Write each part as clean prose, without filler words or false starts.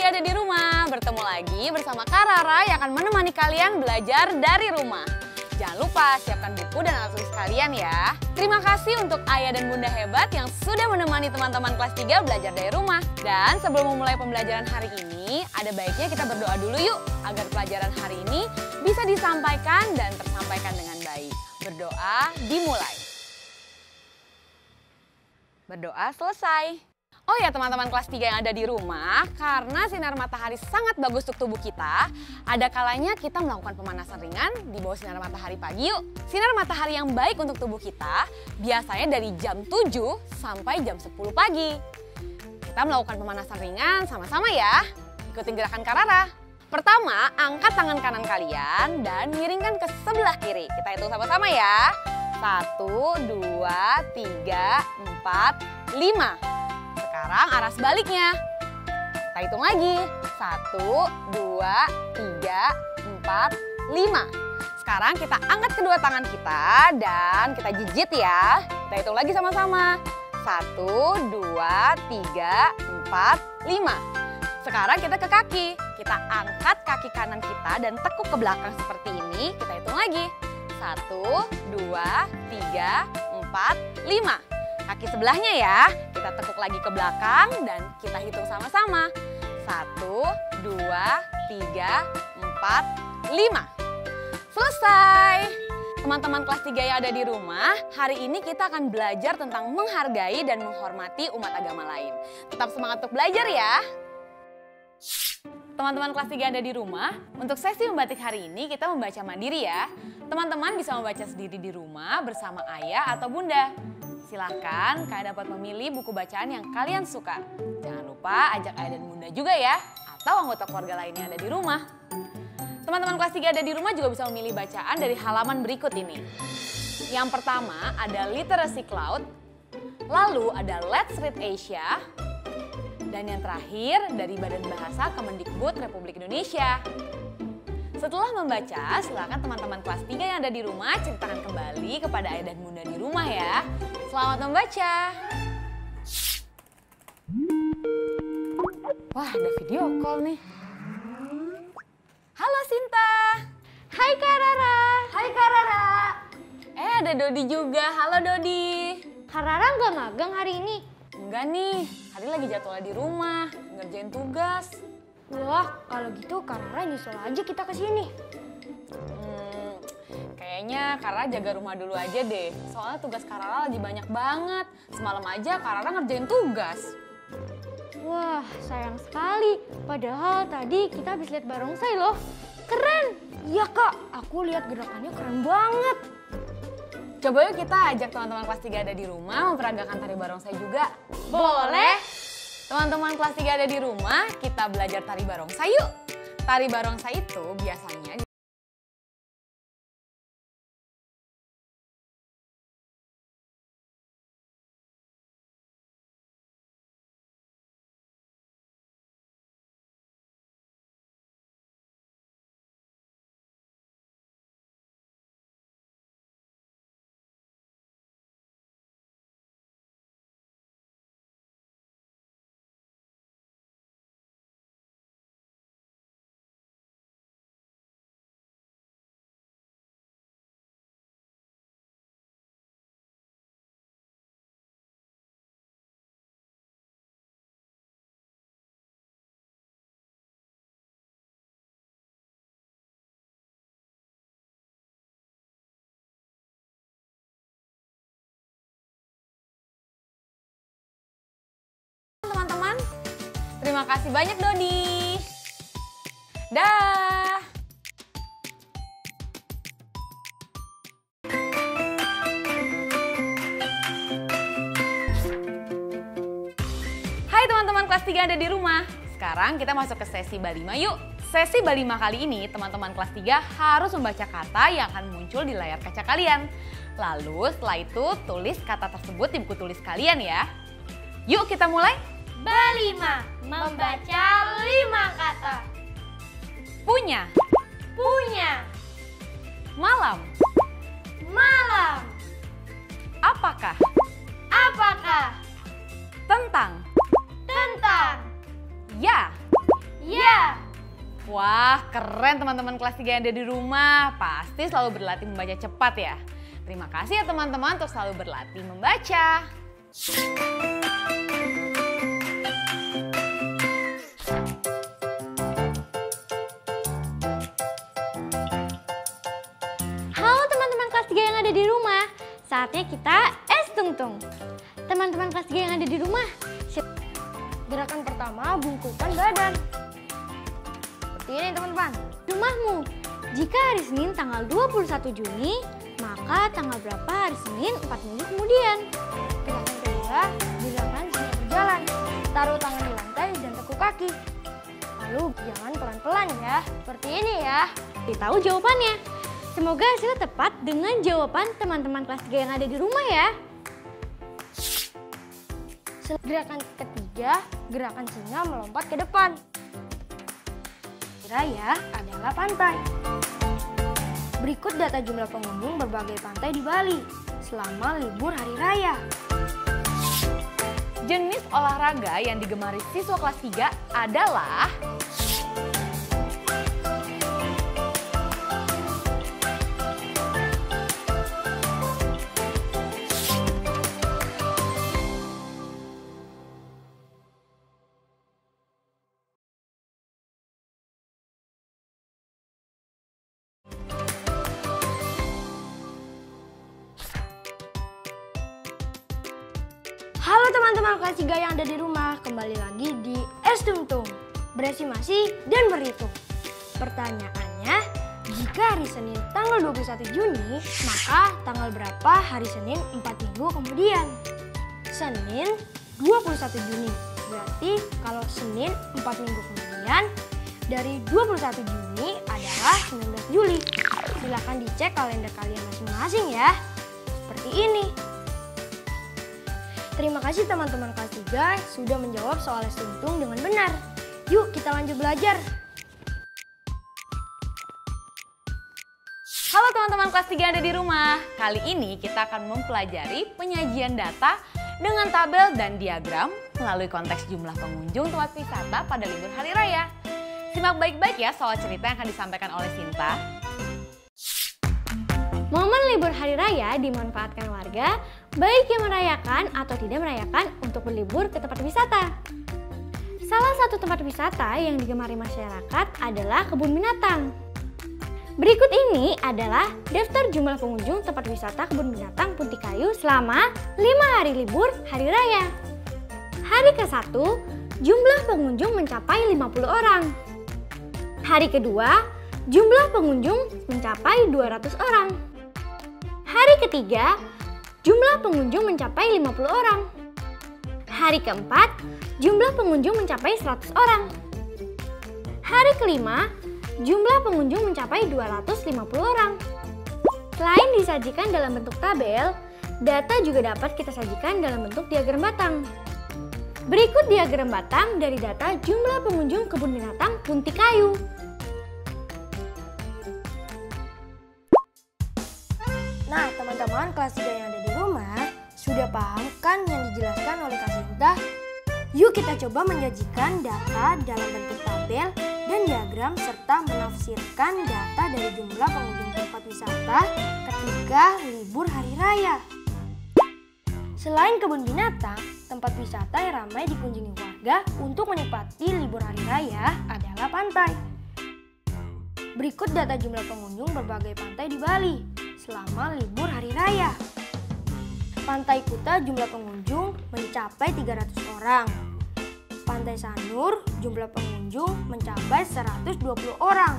Ada di rumah, bertemu lagi bersama Kak Rara yang akan menemani kalian belajar dari rumah. Jangan lupa siapkan buku dan alat tulis kalian ya. Terima kasih untuk ayah dan bunda hebat yang sudah menemani teman-teman kelas 3 belajar dari rumah. Dan sebelum memulai pembelajaran hari ini, ada baiknya kita berdoa dulu yuk, agar pelajaran hari ini bisa disampaikan dan tersampaikan dengan baik. Berdoa dimulai. Berdoa selesai. Oh ya teman-teman kelas 3 yang ada di rumah, karena sinar matahari sangat bagus untuk tubuh kita, ada kalanya kita melakukan pemanasan ringan di bawah sinar matahari pagi yuk. Sinar matahari yang baik untuk tubuh kita biasanya dari jam 7 sampai jam 10 pagi. Kita melakukan pemanasan ringan sama-sama ya. Ikutin gerakan Kak Rara. Pertama, angkat tangan kanan kalian dan miringkan ke sebelah kiri. Kita hitung sama-sama ya. 1, 2, 3, 4, 5. Sekarang arah sebaliknya. Kita hitung lagi. 1, 2, 3, 4, 5. Sekarang kita angkat kedua tangan kita dan kita jijit ya. Kita hitung lagi sama-sama. 1, 2, 3, 4, 5. Sekarang kita ke kaki. Kita angkat kaki kanan kita dan tekuk ke belakang seperti ini. Kita hitung lagi. 1, 2, 3, 4, 5. Kaki sebelahnya ya, kita tekuk lagi ke belakang dan kita hitung sama-sama. 1, 2, 3, 4, 5. Selesai! Teman-teman kelas 3 yang ada di rumah, hari ini kita akan belajar tentang menghargai dan menghormati umat agama lain. Tetap semangat untuk belajar ya! Teman-teman kelas 3 yang ada di rumah, untuk sesi membatik hari ini kita membaca mandiri ya. Teman-teman bisa membaca sendiri di rumah bersama ayah atau bunda. Silahkan kalian dapat memilih buku bacaan yang kalian suka. Jangan lupa ajak ayah dan bunda juga ya, atau anggota keluarga lain yang ada di rumah. Teman-teman kelas 3 ada di rumah juga bisa memilih bacaan dari halaman berikut ini. Yang pertama ada Literacy Cloud, lalu ada Let's Read Asia, dan yang terakhir dari Badan Bahasa Kemendikbud Republik Indonesia. Setelah membaca, silakan teman-teman kelas 3 yang ada di rumah ceritakan kembali kepada ayah dan bunda di rumah ya. Selamat membaca. Wah, ada video call nih. Halo Sinta. Hai Kak Rara. Hai Kak Rara. Ada Dodi juga. Halo Dodi. Kak Rara nggak magang hari ini? Enggak nih, hari lagi jadwalnya di rumah, ngerjain tugas. Wah, kalau gitu Kak Rara nyusul aja kita ke sini. Kayaknya Kak Rara jaga rumah dulu aja deh. Soalnya tugas Kak Rara lagi banyak banget. Semalam aja Kak Rara ngerjain tugas. Wah, sayang sekali. Padahal tadi kita habis lihat barongsai loh. Keren! Iya Kak, aku lihat gerakannya keren banget. Coba yuk kita ajak teman-teman kelas 3 ada di rumah memperagakan tari barongsai juga. Boleh? Teman-teman kelas 3 ada di rumah, kita belajar tari barongsai yuk. Tari barongsai itu biasanya teman-teman. Terima kasih banyak Dodi. Dah. 3 ada di rumah. Sekarang kita masuk ke sesi Balima yuk. Sesi Balima kali ini teman-teman kelas 3 harus membaca kata yang akan muncul di layar kaca kalian. Lalu setelah itu tulis kata tersebut di buku tulis kalian ya. Yuk kita mulai. Balima, membaca 5 kata. Punya, Punya, malam, malam, apakah, apakah, tentang, tentang, ya. ya. Wah, keren teman-teman kelas 3 yang ada di rumah. Pasti selalu berlatih membaca cepat ya. Terima kasih ya teman-teman untuk selalu berlatih membaca. Halo teman-teman kelas 3 yang ada di rumah. Saatnya kita tungtung. Teman-teman kelas 3 yang ada di rumah. Gerakan pertama, bungkukan badan. Seperti ini teman-teman. Rumahmu. Jika hari Senin tanggal 21 Juni, maka tanggal berapa hari Senin 4 minggu kemudian? Gerakan kedua, gerakan siap berjalan. Taruh tangan di lantai dan tekuk kaki. Lalu jalan pelan-pelan ya. Seperti ini ya. Ditahu jawabannya. Semoga hasilnya tepat dengan jawaban teman-teman kelas 3 yang ada di rumah ya. Gerakan ketiga, gerakan singa melompat ke depan. Raya adalah pantai. Berikut data jumlah pengunjung berbagai pantai di Bali selama libur hari raya. Jenis olahraga yang digemari siswa kelas 3 adalah Halo teman-teman kelas 3 yang ada di rumah, kembali lagi di Tungtung, berestimasi dan berhitung. Pertanyaannya, jika hari Senin tanggal 21 Juni, maka tanggal berapa hari Senin 4 minggu kemudian? Senin 21 Juni, berarti kalau Senin 4 minggu kemudian, dari 21 Juni adalah 19 Juli. Silahkan dicek kalender kalian masing-masing ya, seperti ini. Terima kasih teman-teman kelas 3 sudah menjawab soal Tungtung dengan benar. Yuk kita lanjut belajar. Halo teman-teman kelas 3 yang ada di rumah. Kali ini kita akan mempelajari penyajian data dengan tabel dan diagram melalui konteks jumlah pengunjung tempat wisata pada libur hari raya. Simak baik-baik ya soal cerita yang akan disampaikan oleh Sinta. Momen libur hari raya dimanfaatkan warga, baik yang merayakan atau tidak merayakan untuk berlibur ke tempat wisata. Salah satu tempat wisata yang digemari masyarakat adalah kebun binatang. Berikut ini adalah daftar jumlah pengunjung tempat wisata kebun binatang Puntikayu selama 5 hari libur hari raya. Hari ke-1, jumlah pengunjung mencapai 50 orang. Hari kedua, jumlah pengunjung mencapai 200 orang. Hari ketiga, jumlah pengunjung mencapai 50 orang. Hari keempat, jumlah pengunjung mencapai 100 orang. Hari kelima, jumlah pengunjung mencapai 250 orang. Selain disajikan dalam bentuk tabel, data juga dapat kita sajikan dalam bentuk diagram batang. Berikut diagram batang dari data jumlah pengunjung kebun binatang Puntikayu. Nah, teman-teman kelas 3 yang ada di rumah, sudah paham kan yang dijelaskan oleh Kak Sinta? Yuk kita coba menyajikan data dalam bentuk tabel dan diagram serta menafsirkan data dari jumlah pengunjung tempat wisata ketika libur hari raya. Selain kebun binatang, tempat wisata yang ramai dikunjungi warga untuk menikmati libur hari raya adalah pantai. Berikut data jumlah pengunjung berbagai pantai di Bali selama libur hari raya. Pantai Kuta jumlah pengunjung mencapai 300 orang. Pantai Sanur jumlah pengunjung mencapai 120 orang.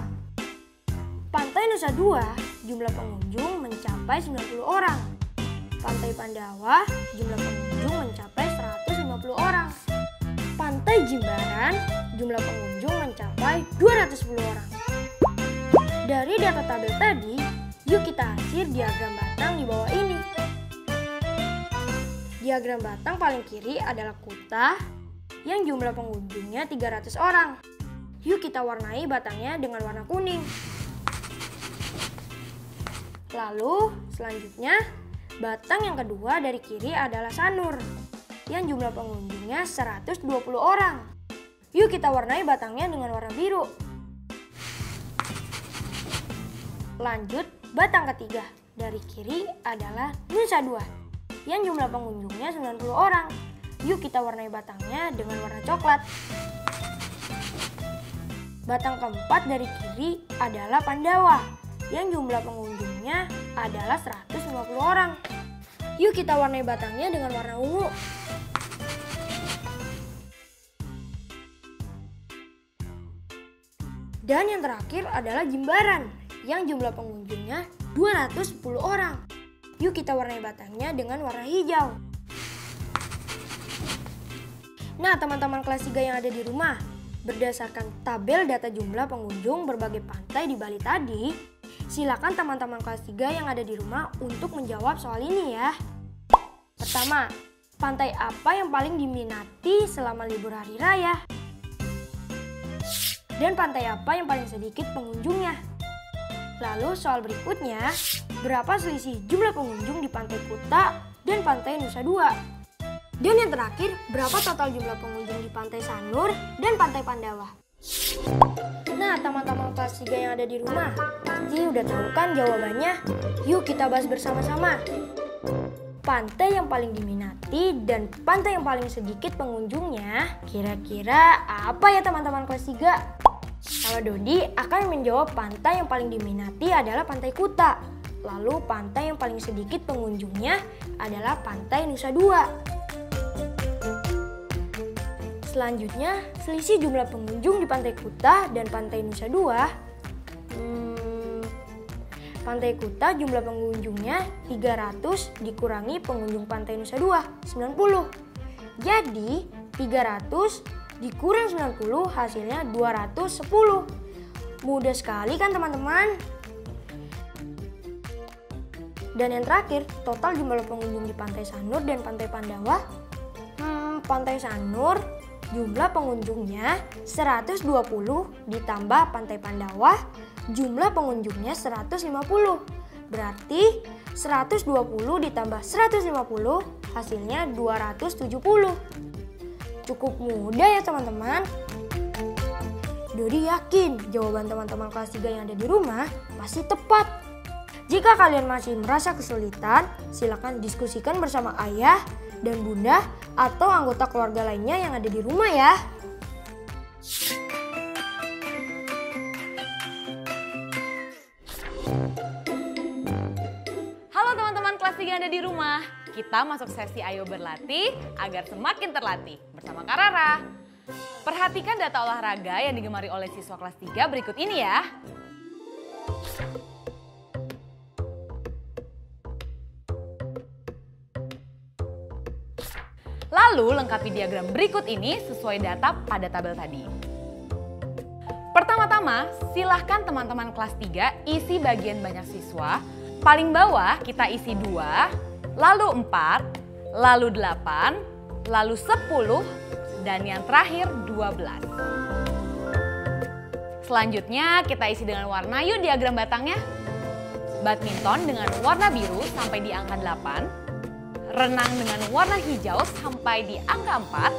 Pantai Nusa Dua jumlah pengunjung mencapai 90 orang. Pantai Pandawa jumlah pengunjung mencapai 150 orang. Pantai Pantai Jimbaran, jumlah pengunjung mencapai 210 orang. Dari data tabel tadi, yuk kita hasil diagram batang di bawah ini. Diagram batang paling kiri adalah Kuta yang jumlah pengunjungnya 300 orang. Yuk kita warnai batangnya dengan warna kuning. Lalu selanjutnya, batang yang kedua dari kiri adalah Sanur yang jumlah pengunjungnya 120 orang. Yuk kita warnai batangnya dengan warna biru. Lanjut, batang ketiga dari kiri adalah Nusa Dua yang jumlah pengunjungnya 90 orang. Yuk kita warnai batangnya dengan warna coklat. Batang keempat dari kiri adalah Pandawa yang jumlah pengunjungnya adalah 150 orang. Yuk kita warnai batangnya dengan warna ungu. Dan yang terakhir adalah Jimbaran yang jumlah pengunjungnya 210 orang. Yuk kita warnai batangnya dengan warna hijau. Nah, teman-teman kelas 3 yang ada di rumah, berdasarkan tabel data jumlah pengunjung berbagai pantai di Bali tadi, silakan teman-teman kelas 3 yang ada di rumah untuk menjawab soal ini ya. Pertama, pantai apa yang paling diminati selama libur hari raya? Dan pantai apa yang paling sedikit pengunjungnya? Lalu soal berikutnya, berapa selisih jumlah pengunjung di Pantai Kuta dan Pantai Nusa Dua? Dan yang terakhir, berapa total jumlah pengunjung di Pantai Sanur dan Pantai Pandawa? Nah, teman-teman kelas 3 yang ada di rumah, pasti udah tahu kan jawabannya? Yuk kita bahas bersama-sama. Pantai yang paling diminati dan pantai yang paling sedikit pengunjungnya, kira-kira apa ya teman-teman kelas 3? Kalau Dodi akan menjawab pantai yang paling diminati adalah Pantai Kuta. Lalu pantai yang paling sedikit pengunjungnya adalah Pantai Nusa Dua. Selanjutnya, selisih jumlah pengunjung di Pantai Kuta dan Pantai Nusa Dua. Pantai Kuta jumlah pengunjungnya 300 dikurangi pengunjung Pantai Nusa Dua, 90. Jadi 300 dikurang 90 hasilnya 210. Mudah sekali kan teman-teman? Dan yang terakhir, total jumlah pengunjung di Pantai Sanur dan Pantai Pandawa. Pantai Sanur jumlah pengunjungnya 120 ditambah Pantai Pandawa jumlah pengunjungnya 150. Berarti 120 ditambah 150 hasilnya 270. Cukup mudah ya teman-teman. Dodi yakin jawaban teman-teman kelas 3 yang ada di rumah pasti tepat. Jika kalian masih merasa kesulitan, silakan diskusikan bersama ayah dan bunda atau anggota keluarga lainnya yang ada di rumah ya. Halo teman-teman kelas 3 yang ada di rumah. Kita masuk sesi Ayo Berlatih agar semakin terlatih bersama Kak Rara. Perhatikan data olahraga yang digemari oleh siswa kelas 3 berikut ini ya. Lalu lengkapi diagram berikut ini sesuai data pada tabel tadi. Pertama-tama, silahkan teman-teman kelas 3 isi bagian banyak siswa. Paling bawah kita isi 2. Lalu 4, lalu 8, lalu 10, dan yang terakhir 12. Selanjutnya kita isi dengan warna, yuk diagram batangnya. Badminton dengan warna biru sampai di angka 8, renang dengan warna hijau sampai di angka 4,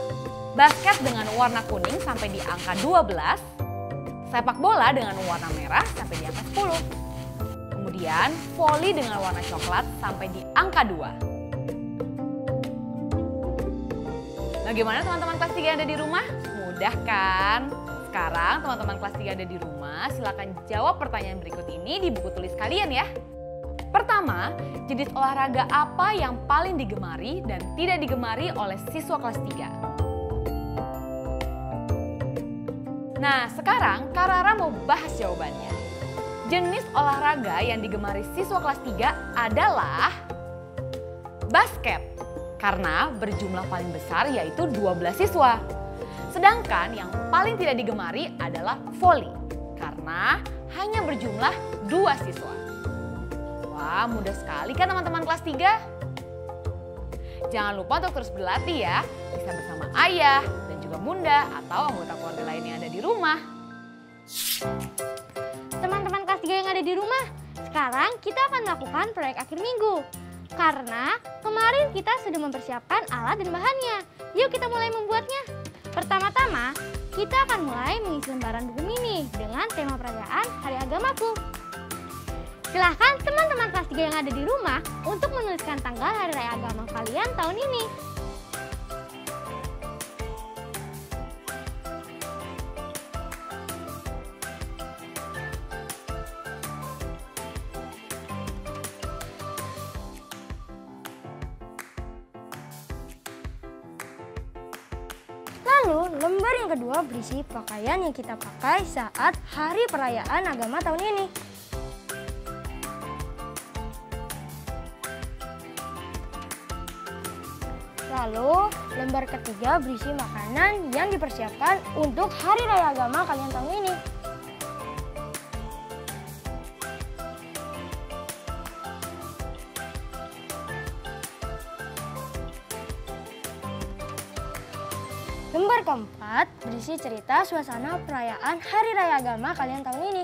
basket dengan warna kuning sampai di angka 12, sepak bola dengan warna merah sampai di angka 10. Kemudian voli dengan warna coklat sampai di angka 2. Bagaimana teman-teman kelas 3 yang ada di rumah? Mudah kan? Sekarang teman-teman kelas 3 ada di rumah, silakan jawab pertanyaan berikut ini di buku tulis kalian ya. Pertama, jenis olahraga apa yang paling digemari dan tidak digemari oleh siswa kelas 3? Nah, sekarang Kak Rara mau bahas jawabannya. Jenis olahraga yang digemari siswa kelas 3 adalah basket. Karena berjumlah paling besar yaitu 12 siswa. Sedangkan yang paling tidak digemari adalah voli, karena hanya berjumlah 2 siswa. Wah, mudah sekali kan teman-teman kelas 3? Jangan lupa untuk terus berlatih ya, bisa bersama ayah dan juga bunda atau anggota keluarga lain yang ada di rumah. Teman-teman kelas 3 yang ada di rumah, sekarang kita akan melakukan proyek akhir minggu. Karena kemarin kita sudah mempersiapkan alat dan bahannya. Yuk kita mulai membuatnya. Pertama-tama, kita akan mulai mengisi lembaran buku mini dengan tema perayaan Hari Agamaku. Silahkan teman-teman kelas 3 yang ada di rumah untuk menuliskan tanggal Hari Raya Agama kalian tahun ini. Lalu, lembar yang kedua berisi pakaian yang kita pakai saat hari perayaan agama tahun ini. Lalu, lembar ketiga berisi makanan yang dipersiapkan untuk hari raya agama kalian tahun ini. Lembar keempat berisi cerita suasana perayaan Hari Raya Agama kalian tahun ini.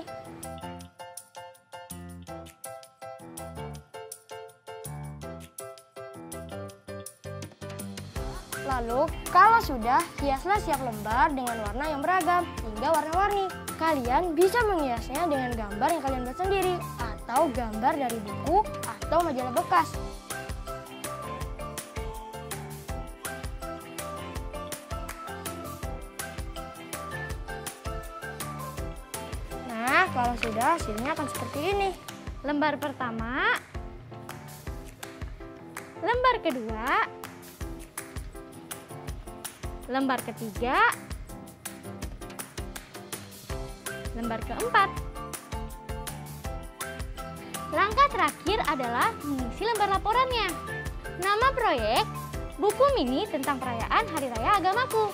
Lalu, kalau sudah, hiaslah siap lembar dengan warna yang beragam hingga warna-warni. Kalian bisa menghiasnya dengan gambar yang kalian buat sendiri atau gambar dari buku atau majalah bekas. Nah, kalau sudah hasilnya akan seperti ini. Lembar pertama, lembar kedua, lembar ketiga, lembar keempat. Langkah terakhir adalah mengisi lembar laporannya. Nama proyek, buku mini tentang perayaan Hari Raya Agamaku.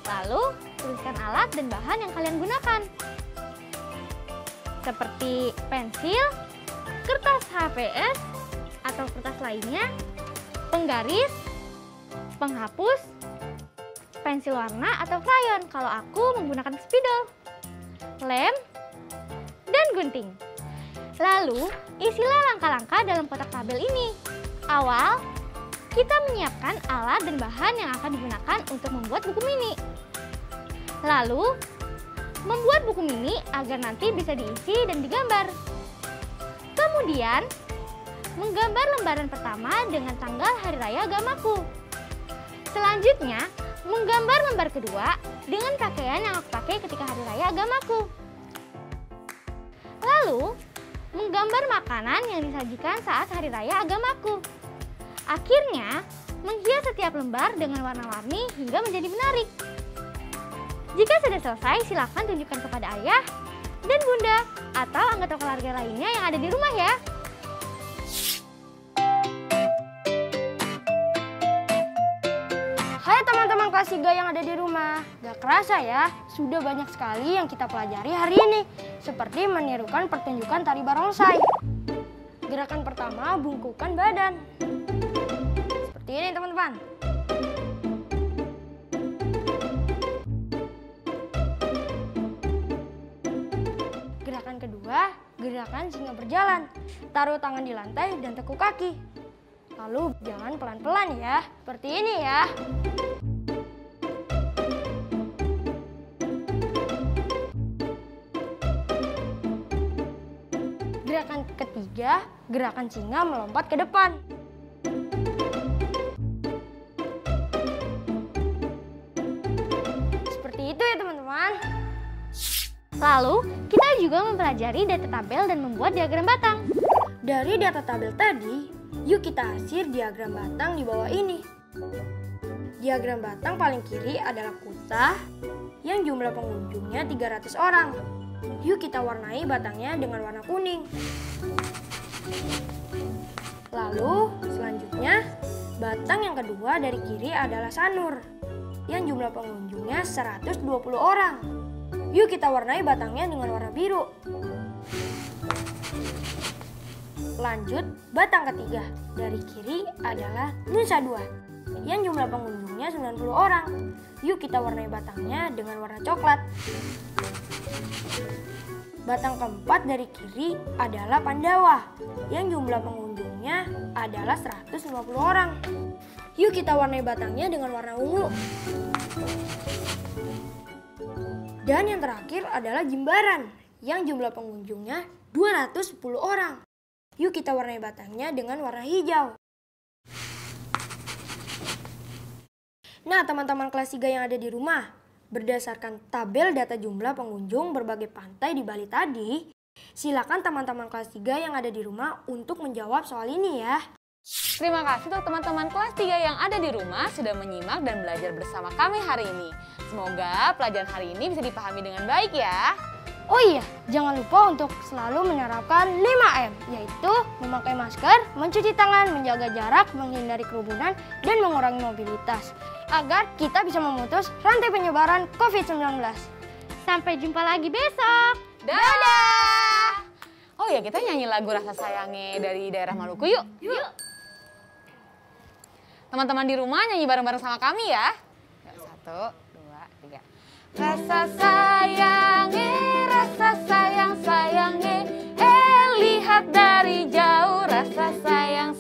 Lalu, tuliskan alat dan bahan yang kalian gunakan. Seperti pensil, kertas HVS atau kertas lainnya, penggaris, penghapus, pensil warna atau krayon kalau aku menggunakan spidol, lem, dan gunting. Lalu, isilah langkah-langkah dalam kotak tabel ini. Awal, kita menyiapkan alat dan bahan yang akan digunakan untuk membuat buku mini. Lalu, membuat buku mini agar nanti bisa diisi dan digambar. Kemudian, menggambar lembaran pertama dengan tanggal Hari Raya Agamaku. Selanjutnya, menggambar lembar kedua dengan pakaian yang aku pakai ketika Hari Raya Agamaku. Lalu, menggambar makanan yang disajikan saat Hari Raya Agamaku. Akhirnya, menghias setiap lembar dengan warna-warni hingga menjadi menarik. Jika sudah selesai, silakan tunjukkan kepada ayah dan bunda atau anggota keluarga lainnya yang ada di rumah ya. Hai teman-teman kelas 3 yang ada di rumah. Gak kerasa ya, sudah banyak sekali yang kita pelajari hari ini. Seperti menirukan pertunjukan tari barongsai. Gerakan pertama, bungkukkan badan. Seperti ini teman-teman. Gerakan kedua, gerakan singa berjalan. Taruh tangan di lantai dan tekuk kaki. Lalu jalan pelan-pelan ya, seperti ini ya. Gerakan ketiga, gerakan singa melompat ke depan. Seperti itu ya teman-teman. Lalu, kita juga mempelajari data tabel dan membuat diagram batang. Dari data tabel tadi, yuk kita hasil diagram batang di bawah ini. Diagram batang paling kiri adalah kuta yang jumlah pengunjungnya 300 orang. Yuk kita warnai batangnya dengan warna kuning. Lalu selanjutnya batang yang kedua dari kiri adalah sanur. yang jumlah pengunjungnya 120 orang. Yuk kita warnai batangnya dengan warna biru. Lanjut, batang ketiga dari kiri adalah Nusa Dua yang jumlah pengunjungnya 90 orang. Yuk kita warnai batangnya dengan warna coklat. Batang keempat dari kiri adalah Pandawa yang jumlah pengunjungnya adalah 150 orang. Yuk kita warnai batangnya dengan warna ungu. Dan yang terakhir adalah Jimbaran yang jumlah pengunjungnya 210 orang. Yuk kita warnai batangnya dengan warna hijau. Nah, teman-teman kelas 3 yang ada di rumah, berdasarkan tabel data jumlah pengunjung berbagai pantai di Bali tadi, silakan teman-teman kelas 3 yang ada di rumah untuk menjawab soal ini ya. Terima kasih untuk teman-teman kelas 3 yang ada di rumah sudah menyimak dan belajar bersama kami hari ini. Semoga pelajaran hari ini bisa dipahami dengan baik ya. Oh iya, jangan lupa untuk selalu menerapkan 5M, yaitu memakai masker, mencuci tangan, menjaga jarak, menghindari kerumunan, dan mengurangi mobilitas, agar kita bisa memutus rantai penyebaran COVID-19. Sampai jumpa lagi besok. Dadah! Oh ya, kita nyanyi lagu Rasa Sayangnya dari daerah Maluku yuk. Yuk. Teman-teman di rumah nyanyi bareng-bareng sama kami ya. 1, 2, 3. Rasa sayang sayangnya, lihat dari jauh. Rasa sayang,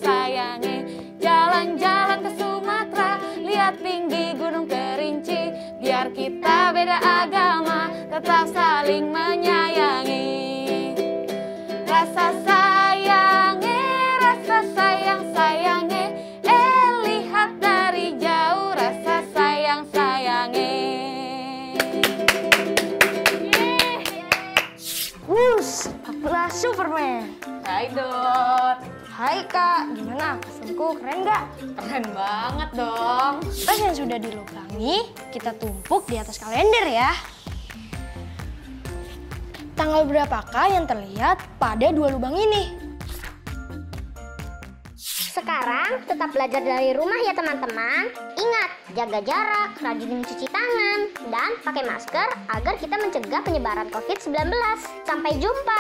jalan-jalan ke Sumatera, lihat tinggi gunung Kerinci. Biar kita beda agama, tetap saling menyayangi. Rasa sayangnya, lihat dari jauh. Rasa sayangnya. Akulah Superman. Hai Dot. Hai Kak, gimana? Kostumku keren nggak? Keren banget dong. Tas yang sudah dilubangi, kita tumpuk di atas kalender ya. Tanggal berapakah yang terlihat pada 2 lubang ini? Sekarang tetap belajar dari rumah ya teman-teman. Ingat, jaga jarak, rajin mencuci tangan, dan pakai masker agar kita mencegah penyebaran COVID-19. Sampai jumpa!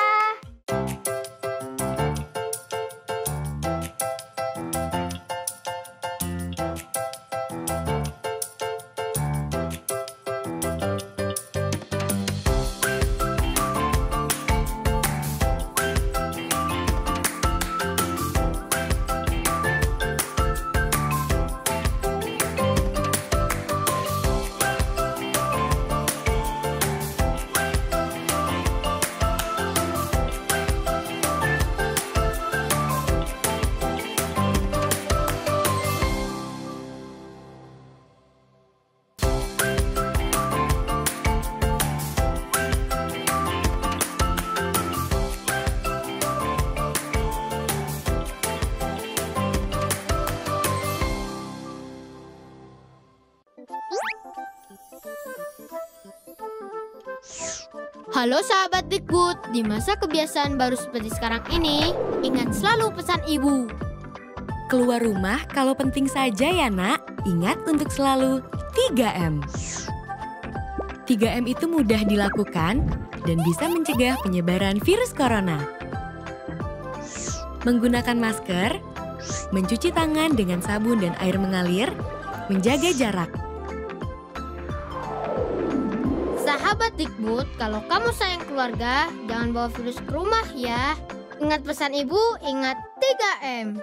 Halo sahabat Dikbud, di masa kebiasaan baru seperti sekarang ini, ingat selalu pesan ibu. Keluar rumah kalau penting saja ya nak, ingat untuk selalu 3M. 3M itu mudah dilakukan dan bisa mencegah penyebaran virus corona. Menggunakan masker, mencuci tangan dengan sabun dan air mengalir, menjaga jarak. Sahabat Dikbud, kalau kamu sayang keluarga, jangan bawa virus ke rumah ya. Ingat pesan ibu, ingat 3M.